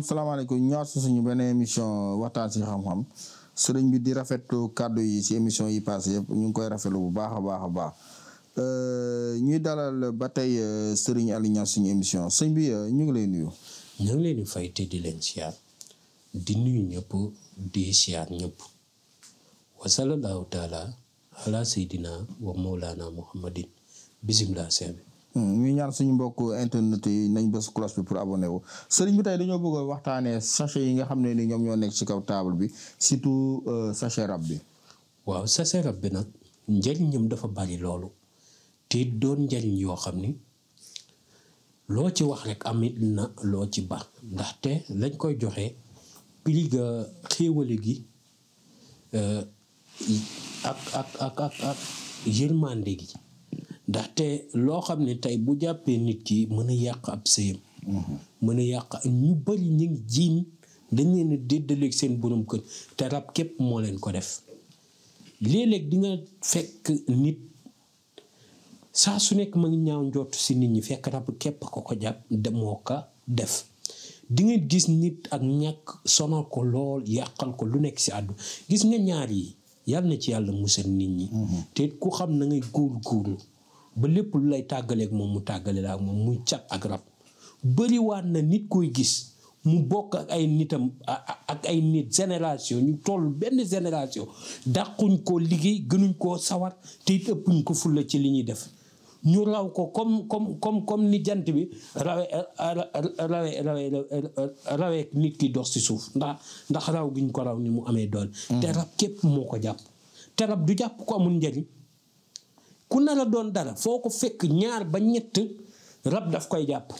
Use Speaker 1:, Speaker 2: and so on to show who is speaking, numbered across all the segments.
Speaker 1: salaamaaleykum ñëwaat si suñu benn émission waxtaan si xam-xam sëriñ bi di rafetlu kàddu yi si émission yi passé yëpp ñu ngi koy rafetlu bu baax a baax a baax ñuy dalal ba tey sëriñ Aliou Niass suñu émission sëñ bi ñu ngi lay nuyu.
Speaker 2: ñu ngi leen di fay te di leen siyaar di nuyu ñëpp di siyaar ñëpp wa sallallahu taala ala seydina wa mawlana muhammadin bisimilah seen
Speaker 1: ñu ñaan suñu mbokk internet yi nañ bës cloche bi pour abonné wu sëriñ bi tey dañoo bëgg a waxtaanee sachet yi nga xam ne ni ñoom ñoo nekk ci kaw table bi surtout sachet rab bi.
Speaker 2: waaw sachet rab bi nag njëriñam dafa bari loolu te doon njëriñ yoo xam ni loo ci wax rek amit na loo ci baax ndaxte lañ koy joxe prix ga xéewale gi ak yërmande gi ndaxte loo xam ne tey bu jàppee nit ki mën a yàq ab sëyam mën a yàq ñu bari ñu ngi jiin dañ leen a déddaleeg seen borom kër te rab képp moo leen ko def léeg-léeg di nga fekk nit saa su nekk ma ngi ñaaw njott si nit ñi fekk rab képp ko jàpp demoo ko def di nga gis nit ak ñàkk sonal ko lool yàqal ko lu nekk si àddu gis nga ñaar yi yàlla na ci yàlla musal nit ñi te ku xam na ngay góor-góorlu ba lépp lu lay tàggaleeg moom mu tàggale la ak moom muy cat ak rab bëriwaat na nit koy gis mu bokk ak ay nitam ak ay nit génération ñu toll benn génération dàquñ koo liggéey gënuñ koo sawar te it ëppuñ ko fulla ci li ñuy def ñu raw ko comme ni jant bi rawee nit ki dox ci suuf ndax raw gi ñu ko raw ni mu amee doole te rab képp moo ko jàpp te rab du jàpp ko amul njariñ ku nar a doon dara foo ko fekk ñaar ba ñett rab daf koy jàpp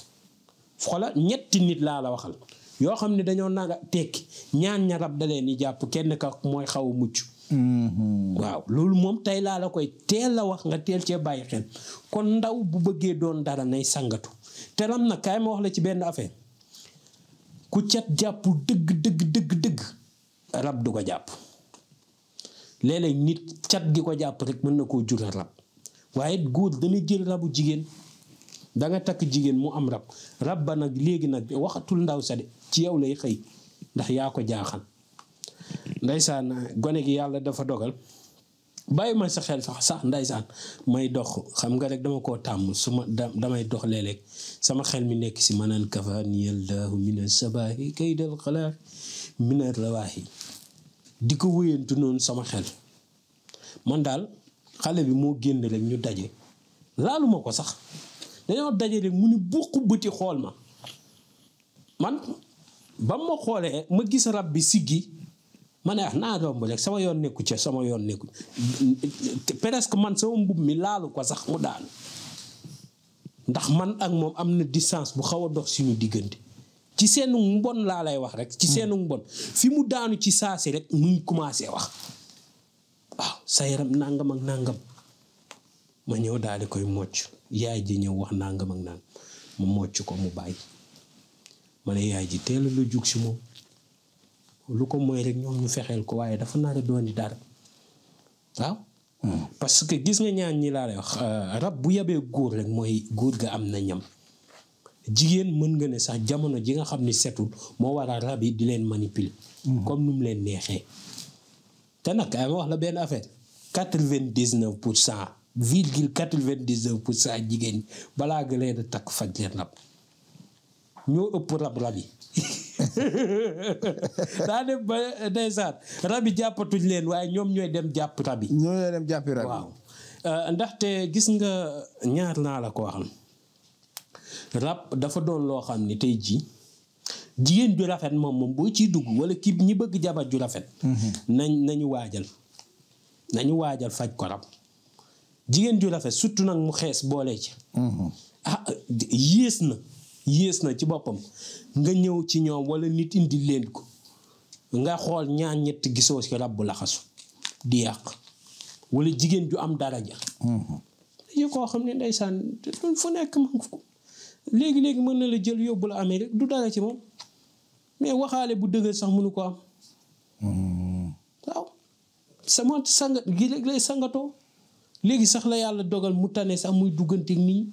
Speaker 2: xoolal ñetti nit laa la waxal yoo xam ne dañoo nar a tekki ñaan ña rab da leen di jàpp kenn ka mooy xaw a mucc waaw loolu moom tey laa la koy teel la wax nga teel cee bàyyi xel kon ndaw bu bëggee doon dara nay sangatu te ram na kaay ma wax la ci benn affaire ku cat jàpp dëgg rab du ko jàpp léeg-léeg nit cat gi ko jàpp rek mën na koo jural rab waaye góor dana jël rabu jigéen da nga takk jigéen mu am rab ba nag léegi nag waxatul ndaw sa de ci yow lay xëy ndax yaa ko jaaxal ndaysaan gone gi yàlla dafa dogal bàyyi ma sa xel sax ndaysaan may dox xam nga rek dama koo tàmm su ma damay dox léeg-léeg sama xel mi nekk si manaan kafaniyallahu mina sabaahi kaydal xalaat mina rawaahi di ko wéyantu noonu sama xel man daal xale bi moo génn rek ñu daje laaluma ko sax dañoo daje rek mu ni buq bëti xool ma man ba ma xoolee ma gis rab bi siggi ma ne naa romb rek sama yoon nekku ca sama yoon nekku presque man sama mbub mi laalu ko sax mu daanu ndax man ak moom am na distance bu xaw a dox suñu diggante ci seenu mbon laa lay wax rek ci seenu mbon fi mu daanu ci saasi rek mu ngi commencé wax waaw sa yaram nangam ak nangam ma ñëw daal di koy mocc yaay ji ñëw wax nangam ak nangam ma mocc ko mu bàyyi ma ne yaay ji teel lu jug si moom lu ko mooy rek ñoom ñu fexeel ko waaye dafa nar a doon di dara waaw parce que gis nga ñaan ñi laa lay wax rab bu yabee góor rek mooy góor ga am na ñam jigéen mën nga ne sax jamono ji nga xam ni setul moo war a rab yi di leen manipuler comme nu mu leen neexee te nag ay ma wax la benn affaire 99,99% jigéen ñi balaa nga leen a takk faj leen rab ñoo ëpp rab yi daa dem ba ndeysaan rab yi jàppatuñ leen waaye ñoom ñooy dem jàpp rab yi.
Speaker 1: ñooy dem jàppi rab yi
Speaker 2: waaw ndaxte gis nga ñaar naa la ko waxal rab dafa doon loo xam ne tey jii jigéen ju rafet moom boo ciy dugg wala kii ñi bëgg jabar ju rafet. nañu waajal faj ko rab jigéen ju rafet surtout nag mu xees boole ci. yées na ci boppam nga ñëw ci ñoom wala nit indi leen ko nga xool ñaar ñett gisoo ci rab bu laxasu di yàq wala jigéen ju am daraja. yi koo xam ne ndeysaan fu nekk man ko léegi mën na la jël yóbbu la Amérique du dara ci moom mais waxaale bu dëgër sax mënu ko am. waaw sama sangat gi rek lay sangatoo léegi sax la yàlla dogal mu tane sax muy dugganteeg nit ñi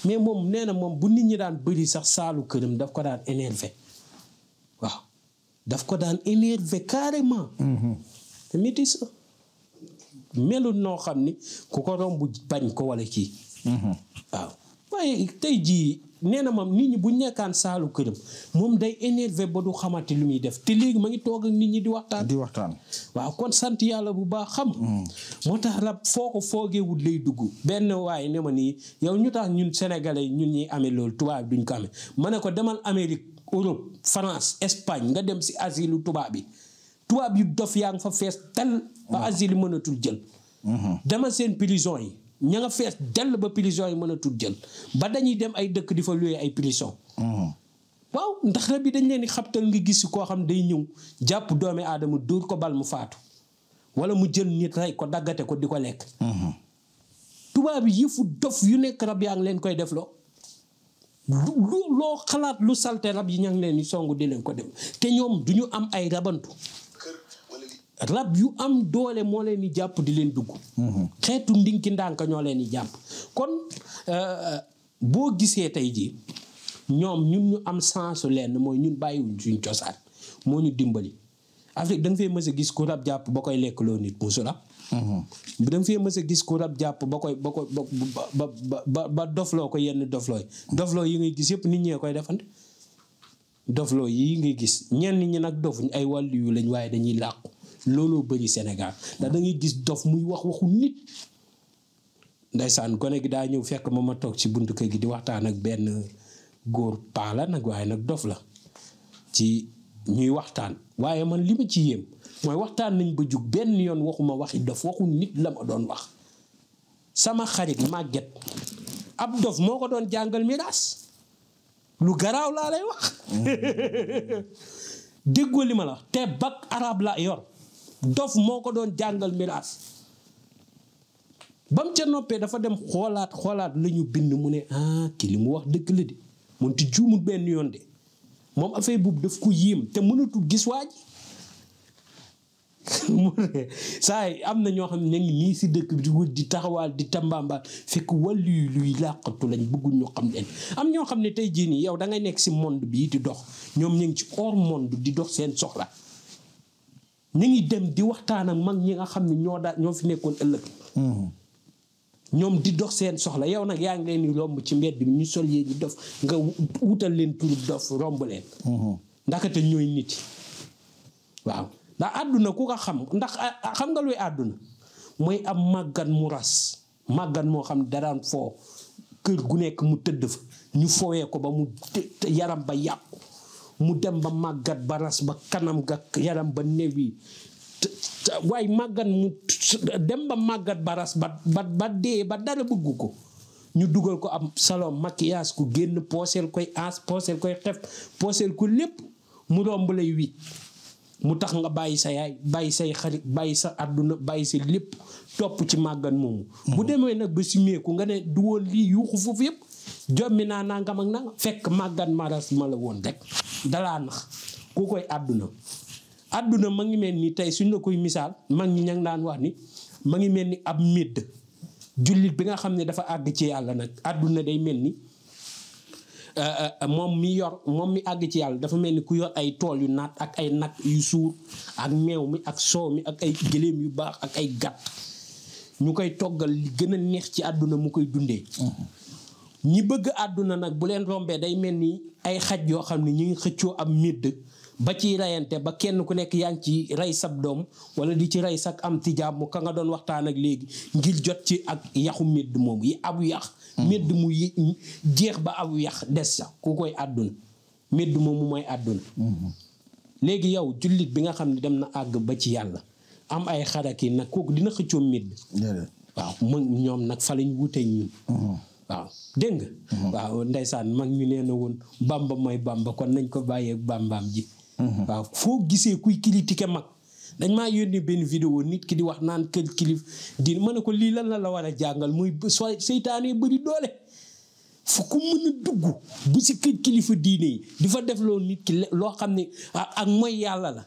Speaker 2: mais moom nee na moom bu nit ñi daan bëri sax saalu këram daf ko daan énervé daf ko daan énervé carrément. te métis melul noo xam ni ku ko romb bañ ko wala kii. waaw waaye tey jii nee na moom nit ñi bu nekkaan saalu këram moom day énervé ba du xamante lu muy def te léegi ma ngi toog ak nit ñi di waxtaan. waaw kon sant yàlla bu baax xam. moo tax rab foo ko foogeewut lay dugg benn waaye ne ma nii yow ñu tax ñun sénégalais ñun ñuy amee loolu tubaab duñ ko amee ma ne ko demal Amérique Europe France Espagne nga dem si asile tubaab bi tubaab yu dof yaa ngi fa fees tel ba asile mënatul jël. demal seen prison yi. ña nga fees dell ba prison yi mënatul jël ba dañuy dem ay dëkk di fa loué ay prison. waaw ndax rab yi dañ leen di xabtal nga gis koo xam day ñëw jàpp doomi aadama dóor ko bal mu faatu wala mu jël nit rey ko daggate ko di ko lekk. tubaab yi yëfu dof yu nekk rab yaa ngi leen koy def loo xalaat lu salte rab yi ña ngi leen di songu di leen ko def te ñoom du ñu am ay rabantu. rab yu am doole moo leen di jàpp di leen dugg. xeetu ndinki ndànk ñoo leen di jàpp kon boo gisee tey jii ñoom ñun ñu am sensu leen mooy ñun bàyyiwuñ suñ cosaan moo ñu dimbali. Afrique da nga fee mës a gis ku rab jàpp ba koy lekk loo nit musu rab. da nga fee mës a gis ku rab jàpp ba dofloo ko yenn dofloo yi ngay gis yëpp nit ñee koy defante. dofloo yi ngay gis ñenn ñi nag dofuñ ay wàllu yu lañ waaye dañuy làqu. looloo bëri Sénégal ndax da ngay gis dof muy waxu nit ndaysaan gone gi daa ñëw fekk ma toog ci buntu kër gi di waxtaan ak benn góor paala nag waaye nag dof la ci ñuy waxtaan waaye man li ma ci yéem mooy waxtaan nañ ba jug benn yoon waxuma waxi dof waxu nit la ma doon wax sama xarit màgget ab dof moo ko doon jàngal miraas lu garaaw laa lay wax déggoo li ma la te bac arabe la yor dof moo ko doon jàngal miraas ba mu ca noppee dafa dem xoolaat la ñu bind mu ne ki li mu wax dëgg la de moom ti juumul benn yoon de moom affaire boobu daf ko yéem te mënatul gis waa ji saa yi am na ñoo xam ne ngi nii si dëkk bi di wër di taxawaal di tambambaal fekk wàllu luy làqatu lañ bëggul ñu xam leen am ñoo xam ne tey jii nii yow da ngay nekk si monde bii di dox ñoom ñu ngi ci hors monde di dox seen soxla ñu ngi dem di waxtaan ak mag ñi nga xam ne ñoo fi nekkoon ëllëg ñoom di dox seen soxla yow nag yaa ngi leen di romb ci mbedd bi ñu sol yee ñu dof nga wutal leen turu dof romb leen ndakate ñooy nit waaw ndax àdduna ku ko xam ndax xam nga luy àdduna mooy am màggat mu ras màggat moo xam ne daraan foo kër gu nekk mu tëdd fa ñu fowee ko ba mu yaram ba yàqu mu dem ba màggat ba ras ba kanam ga yaram ba newi waaye màggat mu dem ba màggat ba ras ba dee ba dara bëggu ko ñu dugal ko am salon maquillage ku génn pooseel koy ans pooseel koy xef pooseel ko lépp mu romb lay wit mu tax nga bàyyi sa yaay bàyyi say xarit bàyyi sa àdduna bàyyi sa lépp topp ci màggat moomu bu demee nag ba simeeku nga ne du woon lii yuuxu foofu yëpp jommi naa nangam ak nangam fekk màggat maras ma la woon rek dalaa nax ku koy àdduna ma ngi mel ni tey suñ la koy misaal mag ñi ña ngi daan wax ni ma ngi mel ni ab médd jullit bi nga xam ne dafa àgg ci yàlla nag àdduna day mel ni moom mi àgg ci yàlla dafa mel ni ku yor ay tool yu naat ak ay nag yu suur ak meew mi ak soow mi ak ay gëléem yu baax ak ay gàtt ñu koy toggal li gën a neex ci àdduna mu koy dundee ñi bëgg àdduna nag bu leen rombee day mel ni ay xaj yoo xam ne ñu ngi xëccoo am médd ba ciy reyante ba kenn ku nekk yaa ngi ci rey sab doom wala di ci rey sak am tijaab mu ka nga doon waxtaan ak léegi ngir jot ci ak yaxu médd moom yi abu yax médd mu jeex ba abu yax des sax ku koy àdduna médd moomu mooy àdduna léegi yow jullit bi nga xam ne dem na àgg ba ci yàlla am ay xaraki nag kooku dina xëccoo médd waaw ñoom nag fa lañ wutee ñun waaw dégg nga waaw ndeysaan mag ñu nee na woon bamba mooy bamba kon nañ ko bàyyee bambaam ji waaw foo gisee kuy critiquer mag dañ maa yónnee benn vidéo nit ki di wax naan kër kilif di mën ne ko lii lan la war a jàngal muy seytaane bëri doole fu ko mën a dugg bu si kër kilifa diine yi di fa def loo nit ki loo xam ne ak mooy yàlla la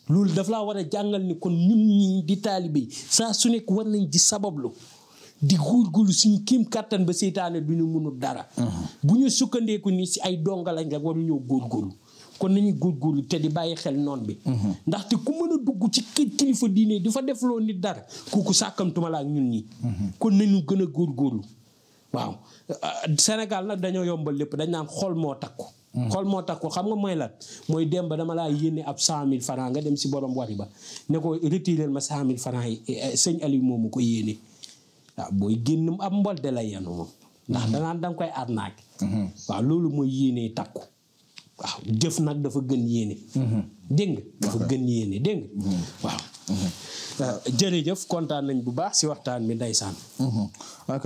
Speaker 2: loolu daf laa war a jàngal ni kon ñun ñi di taalibe yi saa su nekk war nañ di sabablu di góorgóorlu suñu kéem kàttan ba seytaane du ñu mënul dara bu ñu sukkandeeku ni si ay donga lañ rek waru ñëw góorgóorlu kon nañu góorgóorlu te di bàyyi xel noon bi ndaxte ku mën a dugg ci kilifa diine di fa def loo nit dara kooku sàkkamtuma la ak ñun ñi kon nañu gën a góorgóorlu waaw Sénégal nag dañoo yombal lépp dañ naan xol moo takku xol moo takku xam nga mooy lan mooy dem ba dama laa yéene ab 100 000 francs nga dem si borom wari ba ne ko retiré ma 100 000 francs yi sëñ Aliou moomu ko yéene waaw booy génn ab mbol de la yenu moom ndax danaan danga koy arnaque waaw loolu mooy yéene takku waaw jëf nag dafa gën yéene dégg nga dafa gën yéene dégg nga waaw jërëjëf kontaan nañ bu baax si waxtaan bi ndeysaan
Speaker 1: ok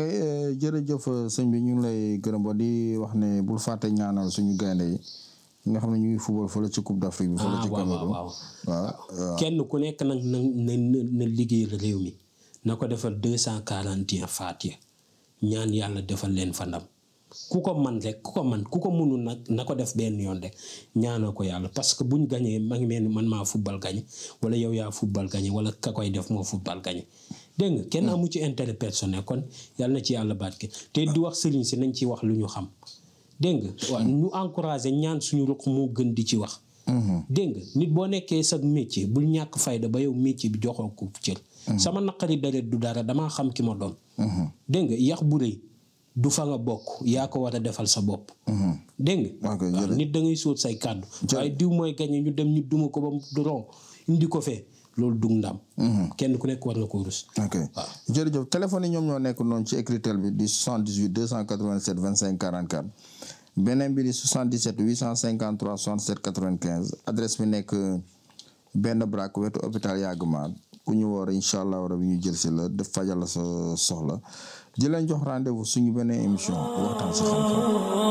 Speaker 1: jërëjëf sëñ bi ñu ngi lay gërëm ba di wax ne bul fàtte ñaanal suñu gaynde yi nga xam ne ñu ngi football fële ci Coupe d'Afrique bi fële ci Cameroun
Speaker 2: waaw kenn ku nekk nag na liggéeyal réew mi na ko defal 241 Fatiha ñaan yàlla defal leen fa ndam ku ko man rek ku ko mënul nag na ko def benn yoon rek ñaanal ko yàlla parce que buñ gañee ma ngi mel ni man maa football gañe wala yow yaa football gañe wala ka koy def moo football gañe dégg nga kenn amu ci intérêt personnel kon yàlla na ci yàlla barke te di wax sëriñ si nañ ci wax lu ñu xam dégg nga waaw ñu encouragé ñaan suñu ruq moo gën di ci wax dégg nga nit boo nekkee sa métier bul ñàkk fayda ba yow métier bi joxoo ko cër sama naqari deret du dara damaa xam ki ma doon dégg nga yax bu rëy du fa nga bokk yaa ko war a defal sa bopp dégg nga waaw nit da ngay sóot say kàddu waaye diw mooy gañe ñu dem ñu duma ko ba du ron indi ko fee loolu dug ndam kenn ku nekk war nga ko rus
Speaker 1: ok waaw jërëjëf téléphone yi ñoom ñoo nekk noonu ci écritel bi di 78 287 25 44 beneen bi di 77 853 67 95 adresse bi nekk benn braak wetu hôpital Yaaguma ku ñu woor incha allah rabi ñu jël si la def fajal la sa soxla di leen jox rendez-vous suñu beneen émission waxtaan si xam-xam